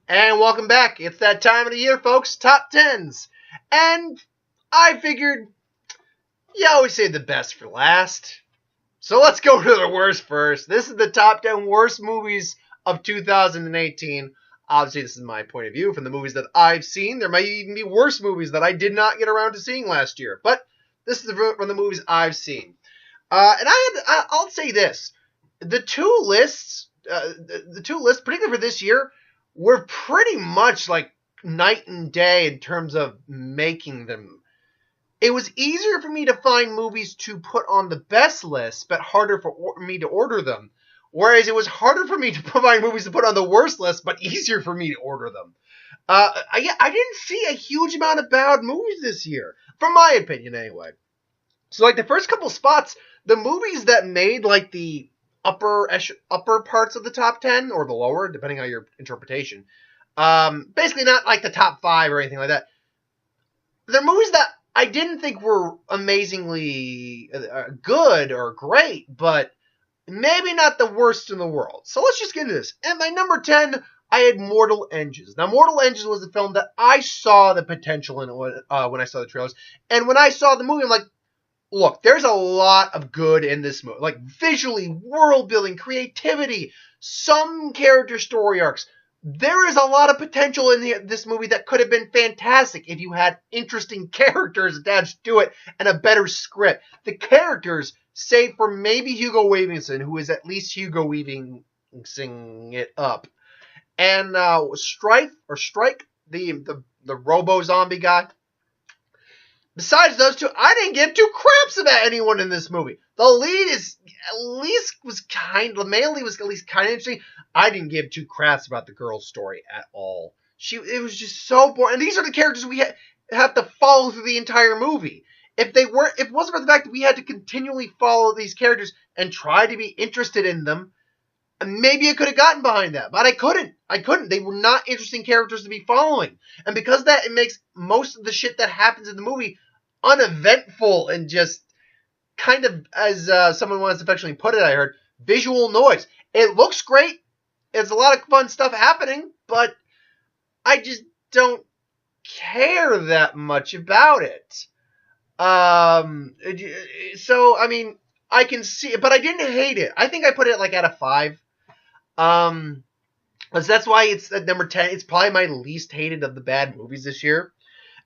And welcome back. It's that time of the year, folks. Top 10s. And I figured you always save the best for last. So let's go to the worst first. This is the top 10 worst movies of 2018. Obviously, this is my point of view from the movies that I've seen. There might even be worse movies that I did not get around to seeing last year. But this is from the movies I've seen. I'll say this. The two lists, particularly for this year, were pretty much like night and day in terms of making them. It was easier for me to find movies to put on the best list, but harder for me to order them. Whereas it was harder for me to find movies to put on the worst list, but easier for me to order them. I didn't see a huge amount of bad movies this year, from my opinion anyway. So like the first couple spots, the movies that made like the upper parts of the top 10 or the lower, depending on your interpretation. Basically not like the top 5 or anything like that. They're movies that I didn't think were amazingly good or great, but maybe not the worst in the world. So let's just get into this. At my number 10, I had Mortal Engines. Now, Mortal Engines was a film that I saw the potential in when I saw the trailers. And when I saw the movie, I'm like, look, there's a lot of good in this movie. Like, visually, world building, creativity, some character story arcs. There is a lot of potential in this movie that could have been fantastic if you had interesting characters attached to it and a better script. The characters, save for maybe Hugo Weavingson, who is at least Hugo Weaving it up, and Strike, the Robo-Zombie guy. Besides those two, I didn't give two craps about anyone in this movie. The lead the male lead was at least kind of interesting. I didn't give two craps about the girl's story at all. It was just so boring. And these are the characters we have to follow through the entire movie. If it wasn't for the fact that we had to continually follow these characters and try to be interested in them, maybe I could have gotten behind that, but I couldn't. They were not interesting characters to be following. And because of that, it makes most of the shit that happens in the movie uneventful and just kind of, as someone once affectionately put it, I heard, visual noise. It looks great. It's a lot of fun stuff happening, but I just don't care that much about it. So, I mean, I can see it, but I didn't hate it. I think I put it like at a 5. That's why it's at number 10. It's probably my least hated of the bad movies this year.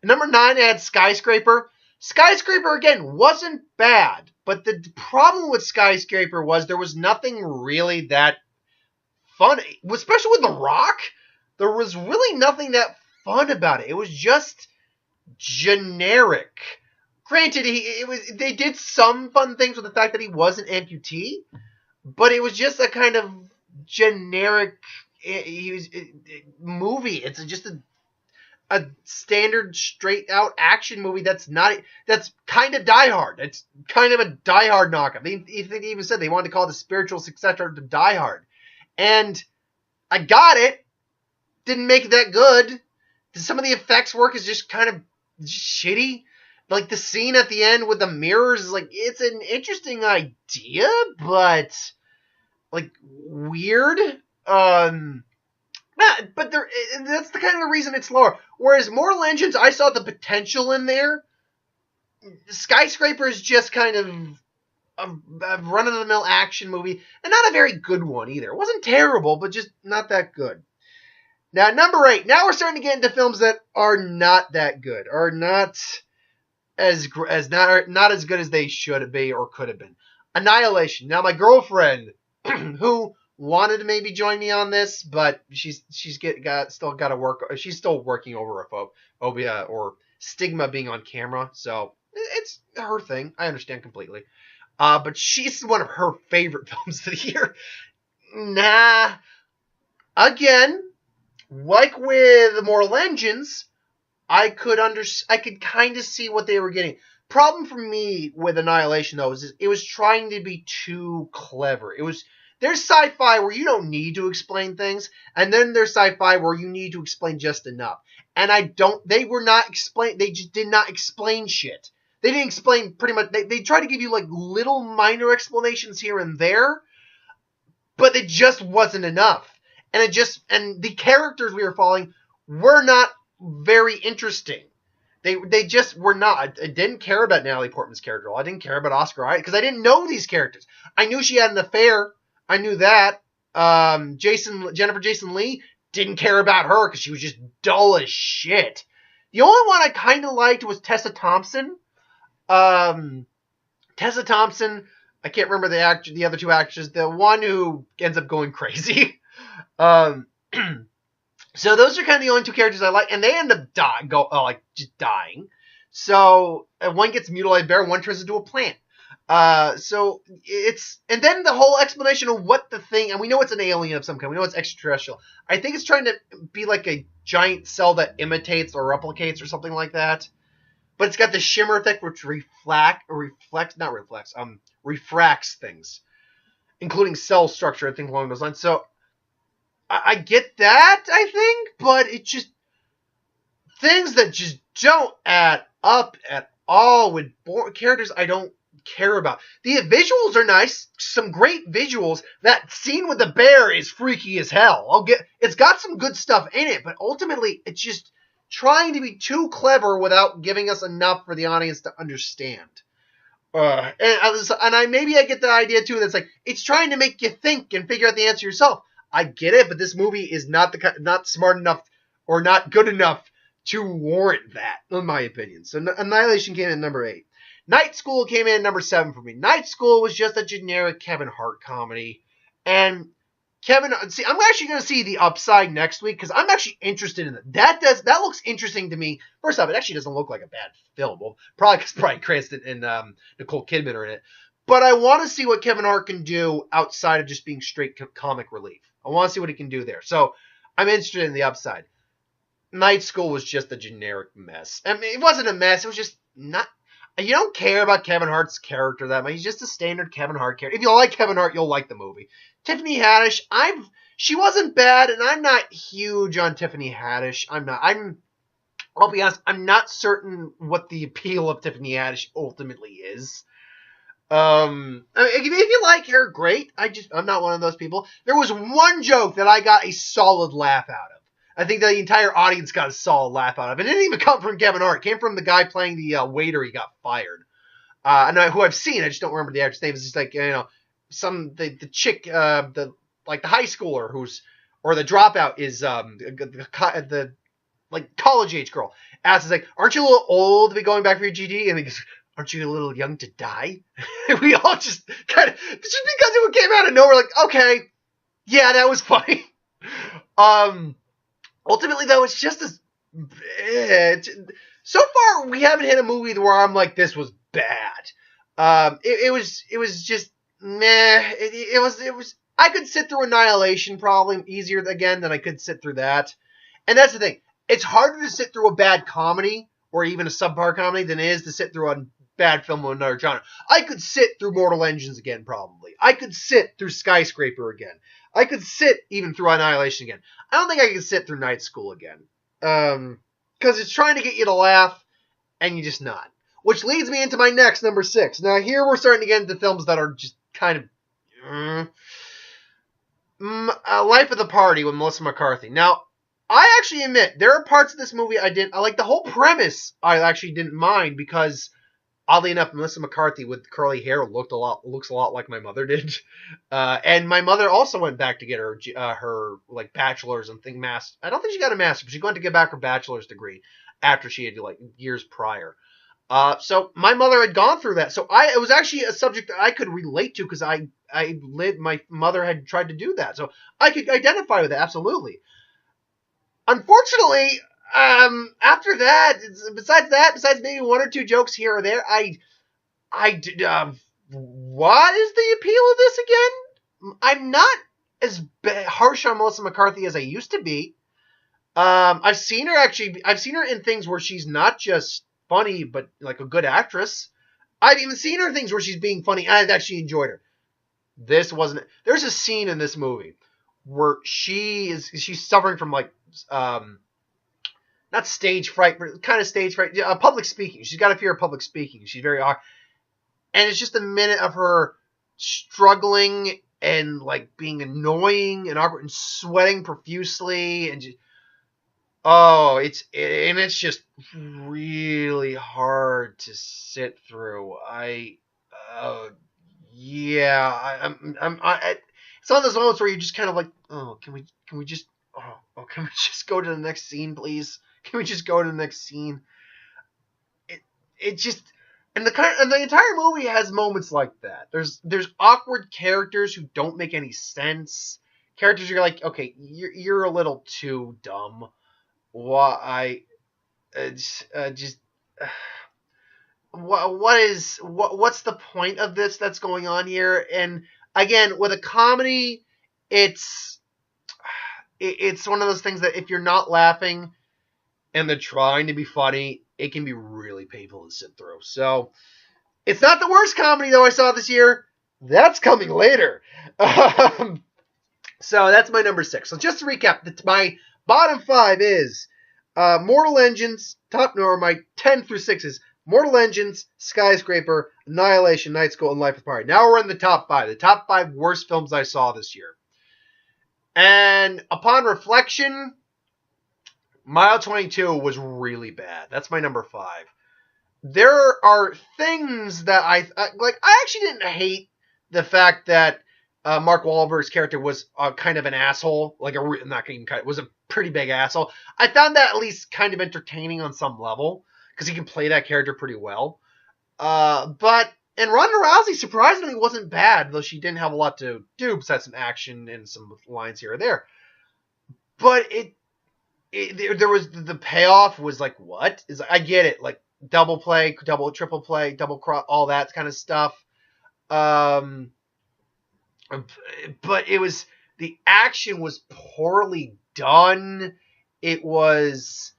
At number 9, I had Skyscraper. Skyscraper, again, wasn't bad, but the problem with Skyscraper was there was nothing really that fun, especially with The Rock. There was really nothing that fun about it. It was just generic. Granted, they did some fun things with the fact that he was an amputee, but it was just a kind of generic movie. It's just a standard straight out action movie that's kind of Die Hard. It's kind of a Die Hard knockoff. They even said they wanted to call it the spiritual successor to Die Hard. And I got it. Didn't make it that good. Some of the effects work is just kind of shitty. Like the scene at the end with the mirrors is like, it's an interesting idea, but like weird. But that's the kind of reason it's lower. Whereas Mortal Engines, I saw the potential in there. Skyscraper is just kind of a run-of-the-mill action movie, and not a very good one either. It wasn't terrible, but just not that good. Now, number 8. Now we're starting to get into films that are not that good, or not as good as they should be or could have been. Annihilation. Now, my girlfriend, who wanted to maybe join me on this, but she's still got to work. She's still working over a phobia or stigma being on camera, so it's her thing. I understand completely. But she's one of her favorite films of the year. Nah. Again, like with Mortal Engines, I could kind of see what they were getting. Problem for me with Annihilation, though, is it was trying to be too clever. There's sci-fi where you don't need to explain things, and then there's sci-fi where you need to explain just enough. And they just did not explain shit. They didn't explain pretty much, they tried to give you like little minor explanations here and there, but it just wasn't enough. and the characters we were following were not very interesting. They just were not. I didn't care about Natalie Portman's character. I didn't care about Oscar Isaac because I didn't know these characters. I knew she had an affair. I knew that. Jennifer Jason Leigh, didn't care about her because she was just dull as shit. The only one I kind of liked was Tessa Thompson. Tessa Thompson, I can't remember the other two actors. The one who ends up going crazy. So those are kind of the only two characters I like, and they end up just dying. So one gets mutilated bear, one turns into a plant. So and then the whole explanation of what the thing, and we know it's an alien of some kind. We know it's extraterrestrial. I think it's trying to be like a giant cell that imitates or replicates or something like that. But it's got the shimmer effect, which refracts things, including cell structure and things along those lines. So I get that, I think, but it just things that just don't add up at all with characters I don't care about. The visuals are nice, some great visuals. That scene with the bear is freaky as hell. It's got some good stuff in it, but ultimately it's just trying to be too clever without giving us enough for the audience to understand. And I get the idea too that's like it's trying to make you think and figure out the answer yourself. I get it, but this movie is not smart enough or not good enough to warrant that, in my opinion. So Annihilation came in at number 8. Night School came in at number 7 for me. Night School was just a generic Kevin Hart comedy. And I'm actually going to see The Upside next week because I'm actually interested in it. That looks interesting to me. First off, it actually doesn't look like a bad film. Well, probably because Bryan Cranston and Nicole Kidman are in it. But I want to see what Kevin Hart can do outside of just being straight comic relief. I want to see what he can do there. So I'm interested in The Upside. Night School was just a generic mess. I mean, it wasn't a mess. It was just not... You don't care about Kevin Hart's character that much. He's just a standard Kevin Hart character. If you like Kevin Hart, you'll like the movie. Tiffany Haddish, she wasn't bad, and I'm not huge on Tiffany Haddish. I'll be honest, I'm not certain what the appeal of Tiffany Haddish ultimately is. If you like her, great. I'm not one of those people. There was one joke that I got a solid laugh out of. I think the entire audience got a solid laugh out of it. It didn't even come from Kevin Hart. It came from the guy playing the waiter. He got fired. Who I've seen. I just don't remember the actor's name. It's just like, the chick, the high schooler or the dropout is the college age girl. Asks, like, aren't you a little old to be going back for your GD? And he goes, aren't you a little young to die? We all just kind of, just because it came out of nowhere, like, okay, yeah, that was funny. Ultimately, though, it's just as... So far, we haven't hit a movie where I'm like, this was bad. It was just meh. It was. I could sit through Annihilation probably easier again than I could sit through that. And that's the thing. It's harder to sit through a bad comedy or even a subpar comedy than it is to sit through a bad film of another genre. I could sit through Mortal Engines again probably. I could sit through Skyscraper again. I could sit even through Annihilation again. I don't think I could sit through Night School again. Because it's trying to get you to laugh, and you're just not. Which leads me into my next, number 6. Now, here we're starting to get into films that are just kind of... Life of the Party with Melissa McCarthy. Now, I actually admit, there are parts of this movie I like the whole premise I actually didn't mind because... Oddly enough, Melissa McCarthy with curly hair looks a lot like my mother did, and my mother also went back to get her like bachelor's and master. I don't think she got a master, but she went to get back her bachelor's degree after she had years prior. So my mother had gone through that, so it was actually a subject that I could relate to because my mother had tried to do that, so I could identify with it absolutely. Unfortunately. After that, besides maybe one or two jokes here or there, what is the appeal of this again? I'm not as harsh on Melissa McCarthy as I used to be. I've seen her in things where she's not just funny, but like a good actress. I've even seen her in things where she's being funny. I've actually enjoyed her. This wasn't. There's a scene in this movie where she's suffering from not stage fright, but kind of stage fright. Public speaking. She's got a fear of public speaking. She's very awkward. And it's just a minute of her struggling and like being annoying and awkward and sweating profusely and just, it's just really hard to sit through. Uh, yeah, it's one of those moments where you're just kind of like, oh, can we just, can we just go to the next scene, please? Can we just go to the next scene? It just, and the entire movie has moments like that. There's awkward characters who don't make any sense. Characters you're like, okay, you're a little too dumb. Why? Just what's the point of this that's going on here? And again, with a comedy, it's one of those things that if you're not laughing and they're trying to be funny, it can be really painful to sit through. So it's not the worst comedy though I saw this year. That's coming later. So that's my number 6. So just to recap, my bottom 5 is Mortal Engines, my 10 through 6 is Mortal Engines, Skyscraper, Annihilation, Night School, and Life of Pi. Now we're in the top 5. The top 5 worst films I saw this year. And upon reflection, Mile 22 was really bad. That's my number 5. There are things that I actually didn't hate the fact that Mark Wahlberg's character was kind of an asshole. Was a pretty big asshole. I found that at least kind of entertaining on some level because he can play that character pretty well. And Ronda Rousey surprisingly wasn't bad, though she didn't have a lot to do besides some action and some lines here or there. But there was the payoff was like, what? I get it, like double play, triple play, double cross, all that kind of stuff. But the action was poorly done. It was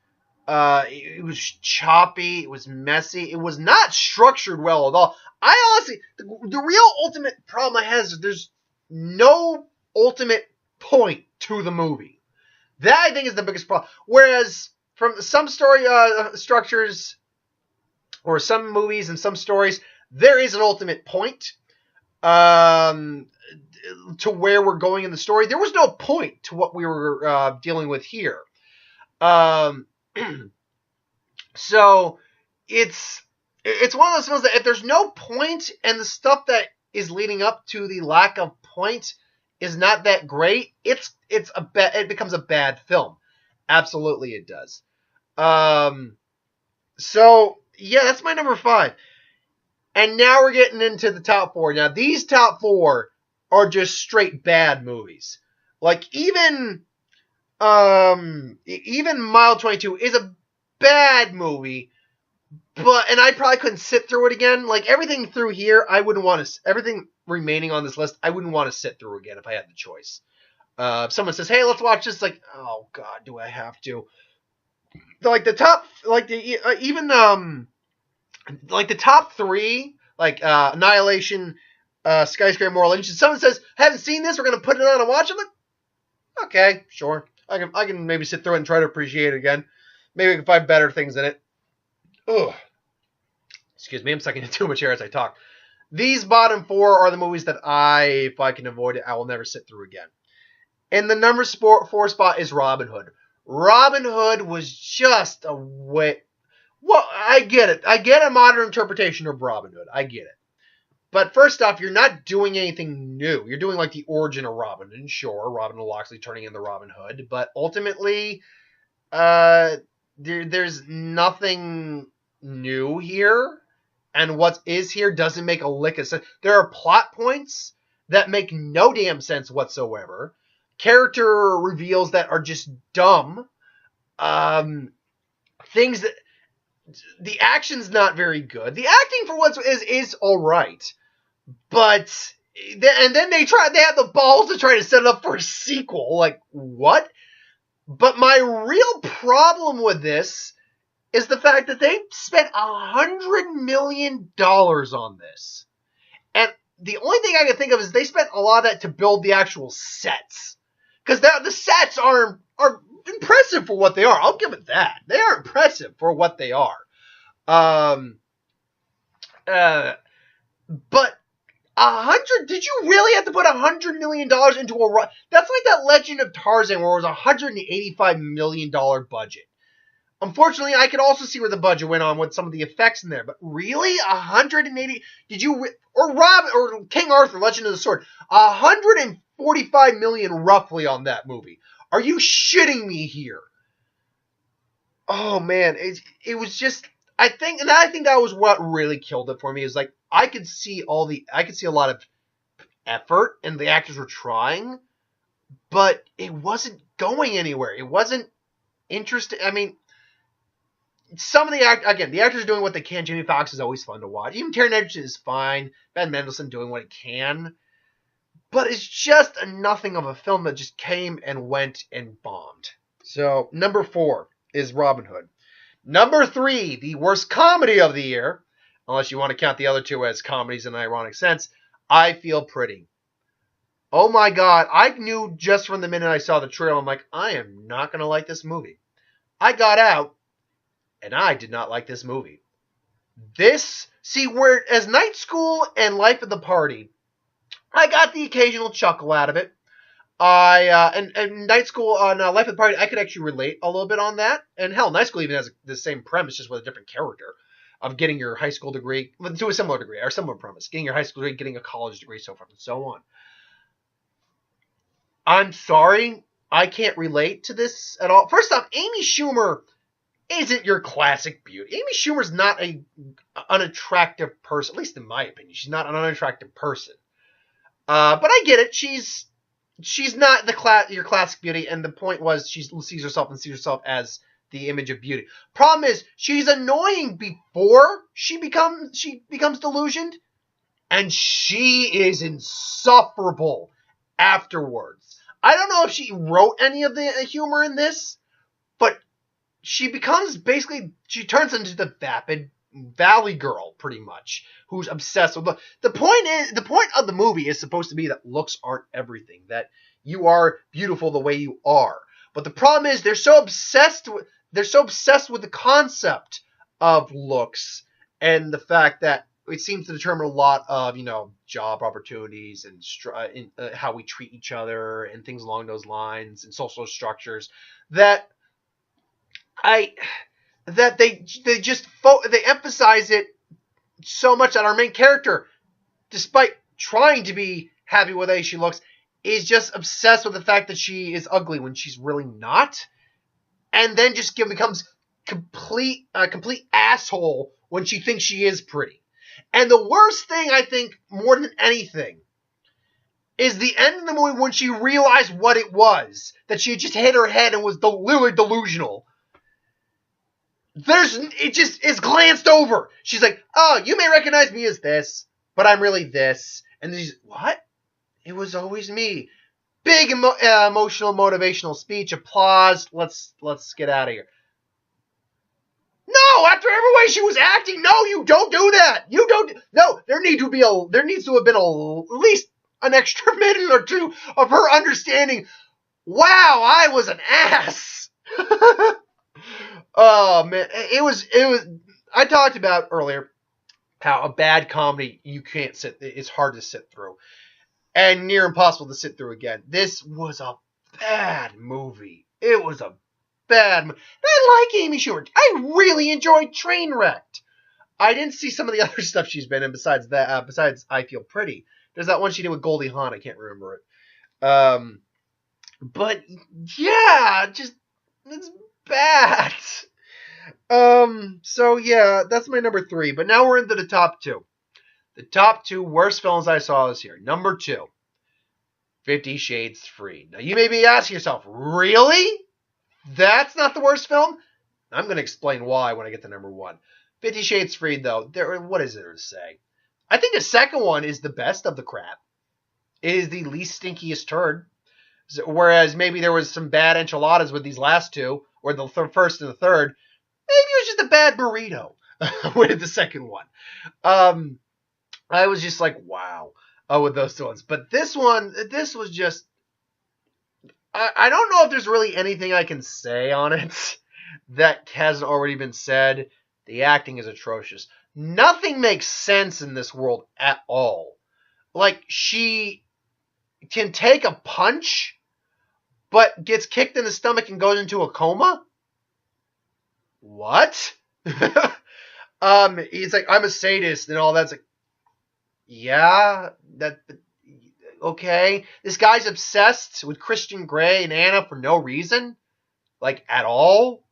choppy. It was messy. It was not structured well at all. I honestly, the real ultimate problem I have is there's no ultimate point to the movie. That I think is the biggest problem. Whereas from some story structures or some movies and some stories, there is an ultimate point to where we're going in the story. There was no point to what we were dealing with here. So it's one of those films that if there's no point and the stuff that is leading up to the lack of point is not that great, it becomes a bad film. Absolutely it does. So yeah, that's my number 5. And now we're getting into the top 4. Now these top 4 are just straight bad movies. Like even Mile 22 is a bad movie, and I probably couldn't sit through it again. Like everything through here, everything remaining on this list, I wouldn't want to sit through again if I had the choice. If someone says, "Hey, let's watch this," like, oh god, do I have to? Like the top, like the like the top 3, like Annihilation, Skyscraper, Mortal Engines. Someone says, "Haven't seen this? We're gonna put it on and watch it." Like, okay, sure. I can maybe sit through it and try to appreciate it again. Maybe we can find better things in it. Ugh. Excuse me, I'm sucking in too much air as I talk. These bottom 4 are the movies that if I can avoid it, I will never sit through again. And the number 4 spot is Robin Hood. Robin Hood was just a way. Well, I get it. I get a modern interpretation of Robin Hood. I get it. But first off, you're not doing anything new. You're doing like the origin of Robin. And sure, Robin Loxley turning into Robin Hood. But ultimately, there's nothing new here. And what is here doesn't make a lick of sense. There are plot points that make no damn sense whatsoever. Character reveals that are just dumb. Things that... The action's not very good. The acting for what is all right. But... And then they have the balls to try to set it up for a sequel. Like, what? But my real problem with this is the fact that they spent $100 million on this. And the only thing I can think of is they spent a lot of that to build the actual sets. Because the sets are impressive for what they are. I'll give it that. They are impressive for what they are. But Did you really have to put $100 million into a... That's like that Legend of Tarzan where it was a $185 million budget. Unfortunately, I could also see where the budget went on with some of the effects in there. But really? 180... Did you... Or King Arthur, Legend of the Sword. 145 million roughly on that movie. Are you shitting me here? Oh, man. It was just... I think that was what really killed it for me. Is like, I could see a lot of effort, and the actors were trying, but it wasn't going anywhere. It wasn't interesting. I mean, some of the actors are doing what they can. Jamie Foxx is always fun to watch. Even Taron Egerton is fine. Ben Mendelsohn doing what he can. But it's just nothing of a film that just came and went and bombed. So, number 4 is Robin Hood. Number 3, the worst comedy of the year, unless you want to count the other two as comedies in an ironic sense, I Feel Pretty. Oh my god, I knew just from the minute I saw the trailer, I'm like, I am not going to like this movie. I got out, and I did not like this movie. Whereas Night School and Life of the Party, I got the occasional chuckle out of it. And Night School on Life of the Party, I could actually relate a little bit on that. And hell, Night School even has the same premise, just with a different character of getting your high school degree to a similar degree, or similar premise, getting your high school degree, getting a college degree, so forth and so on. I'm sorry, I can't relate to this at all. First off, Amy Schumer isn't your classic beauty. Amy Schumer's not an unattractive person, at least in my opinion. She's not an unattractive person. But I get it. She's not your classic beauty, and the point was she sees herself as the image of beauty. Problem is, she's annoying before she becomes delusioned, and she is insufferable afterwards. I don't know if she wrote any of the humor in this, but she turns into the vapid Valley Girl, pretty much, who's obsessed with the point of the movie is supposed to be that looks aren't everything, that you are beautiful the way you are. But the problem is they're so obsessed with the concept of looks and the fact that it seems to determine a lot of, job opportunities and how we treat each other and things along those lines and social structures that they emphasize it so much that our main character, despite trying to be happy with the way she looks, is just obsessed with the fact that she is ugly when she's really not, and then just becomes complete asshole when she thinks she is pretty. And the worst thing, I think, more than anything, is the end of the movie when she realized what it was, that she had just hit her head and was literally delusional. It just is glanced over. She's like, oh, you may recognize me as this, but I'm really this. And then she's, what? It was always me. Big emotional, motivational speech, applause. Let's get out of here. No, after every way she was acting, no, you don't do that. You don't. No, there needs to have been at least an extra minute or two of her understanding. Wow, I was an ass. Oh man, it was. I talked about earlier how a bad comedy it's hard to sit through, and near impossible to sit through again. This was a bad movie. It was a bad movie. I like Amy Schumer. I really enjoyed Trainwrecked. I didn't see some of the other stuff she's been in besides that. Besides I Feel Pretty. There's that one she did with Goldie Hawn. I can't remember it. But yeah, just it's bad. So yeah, that's my number 3. But now we're into the top 2. The top 2 worst films I saw this year. Number 2, 50 Shades Freed. Now you may be asking yourself, really? That's not the worst film? I'm going to explain why when I get to number 1. 50 Shades Freed, though, what is there to say? I think the second one is the best of the crap. It is the least stinkiest turd. Whereas maybe there was some bad enchiladas with these last two, or the first and the third. Maybe it was just a bad burrito with the second one. I was just like, wow, with those two ones. But this was just... I don't know if there's really anything I can say on it that hasn't already been said. The acting is atrocious. Nothing makes sense in this world at all. Like, she can take a punch, but gets kicked in the stomach and goes into a coma? What? He's like, I'm a sadist and all that's like, yeah, that, okay. This guy's obsessed with Christian Grey and Anna for no reason, like, at all.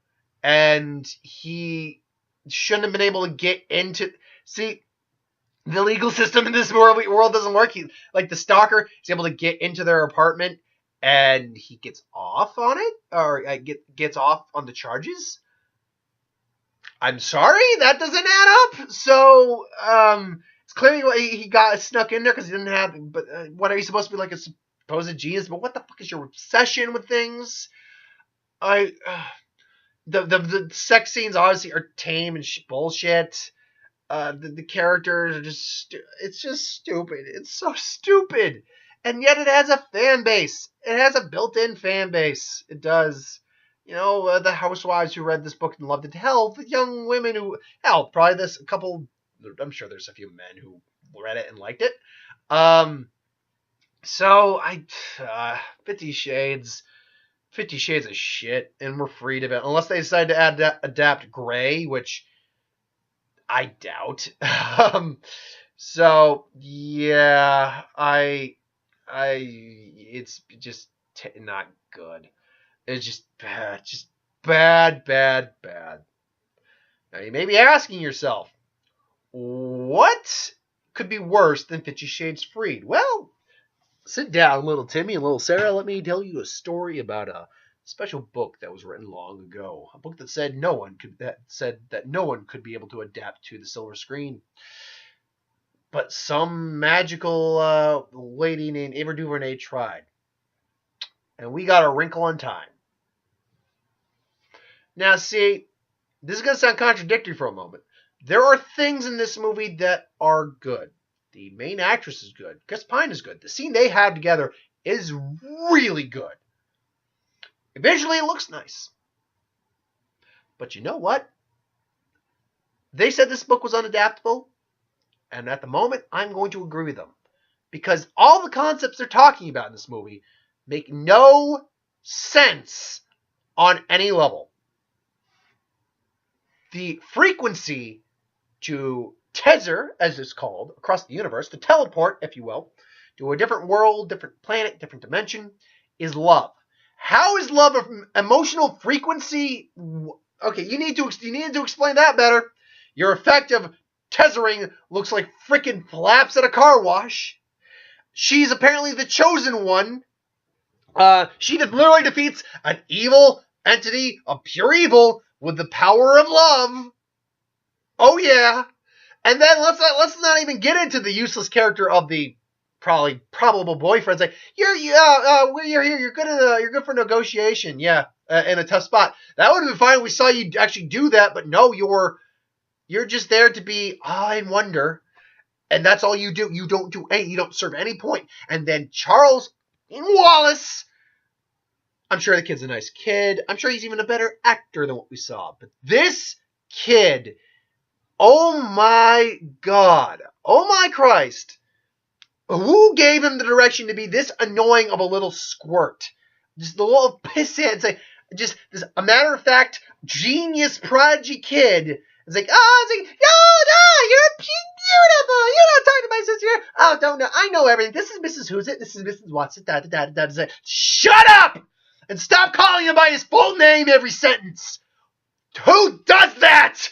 And he shouldn't have been able to get into, see, the legal system in this world doesn't work. Like, the stalker is able to get into their apartment and he gets off on it, or gets off on the charges. I'm sorry, that doesn't add up. So, it's clearly he got snuck in there because he didn't have. But what are you supposed to be, like a supposed genius? But what the fuck is your obsession with things? The sex scenes obviously are tame and bullshit. The characters are it's just stupid. It's so stupid, and yet it has a fan base. It has a built-in fan base. It does. You know, the housewives who read this book and loved it. Hell, the young women who, probably a couple. I'm sure there's a few men who read it and liked it. So 50 Shades of shit, and we're free to it unless they decide to adapt Grey, which I doubt. So yeah, it's just not good. It's just bad. Now you may be asking yourself, what could be worse than 50 Shades Freed? Well, sit down, little Timmy and little Sarah. Let me tell you a story about a special book that was written long ago. A book that said that no one could be able to adapt to the silver screen. But some magical lady named Ava DuVernay tried. And we got A Wrinkle in Time. Now, see, this is going to sound contradictory for a moment. There are things in this movie that are good. The main actress is good. Chris Pine is good. The scene they have together is really good. Visually, it looks nice. But you know what? They said this book was unadaptable. And at the moment, I'm going to agree with them. Because all the concepts they're talking about in this movie make no sense on any level. The frequency to tether, as it's called, across the universe, to teleport, if you will, to a different world, different planet, different dimension, is love. How is love an emotional frequency? Okay, you need to explain that better. Your effective tethering looks like freaking flaps at a car wash. She's apparently the chosen one. She literally defeats an evil entity of pure evil with the power of love. Oh yeah. And then let's not even get into the useless character of the probable boyfriend. It's like you're here. You're good for negotiation. Yeah, in a tough spot. That would have been fine. We saw you actually do that, but no, you're just there to be awe and wonder, and that's all you do. You don't serve any point. And then Charles Wallace. I'm sure the kid's a nice kid. I'm sure he's even a better actor than what we saw. But this kid, oh my God, oh my Christ, who gave him the direction to be this annoying of a little squirt? Just the little pisshead, just this a matter of fact, genius prodigy kid. It's like, no, you're beautiful. You don't talk to my sister. Oh, don't know. I know everything. This is Mrs. Who's it? This is Mrs. Watson. Shut up! And stop calling him by his full name every sentence. Who does that?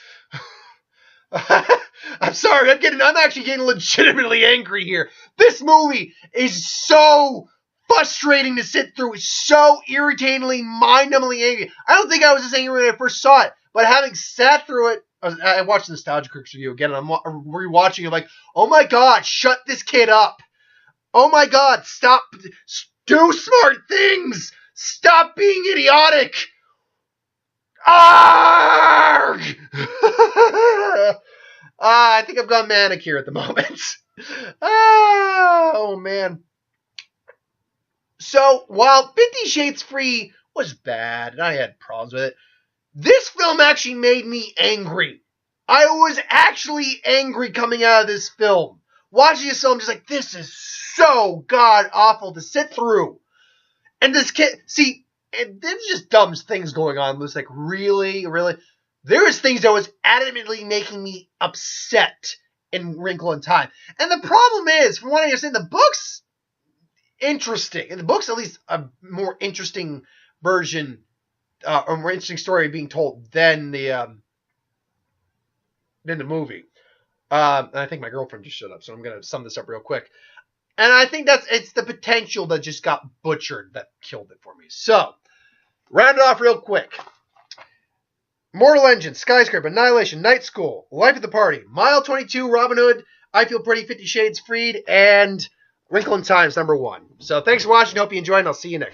I'm sorry. I'm actually getting legitimately angry here. This movie is so frustrating to sit through. It's so irritatingly, mind-numbingly angry. I don't think I was this angry when I first saw it, but having sat through it, I watched the Nostalgia Critics review again, and I'm rewatching it like, oh my God, shut this kid up. Oh my God, stop. Do smart things. Stop being idiotic! Arrgh! I think I've gone manic here at the moment. Oh, man. So, while 50 Shades Free was bad, and I had problems with it, this film actually made me angry. I was actually angry coming out of this film. watching this, so I'm just like, this is so god awful to sit through. And this kid, see, there's just dumb things going on. It was like, really? There was things that was adamantly making me upset in Wrinkle in Time. And the problem is, from what I understand, the book's interesting. In the book's at least a more interesting version, a more interesting story being told than the movie. And I think my girlfriend just showed up, so I'm going to sum this up real quick. And I think it's the potential that just got butchered that killed it for me. So, round it off real quick. Mortal Engines, Skyscraper, Annihilation, Night School, Life of the Party, Mile 22, Robin Hood, I Feel Pretty, 50 Shades Freed, and Wrinkle in Time's #1. So thanks for watching. Hope you enjoyed, and I'll see you next time.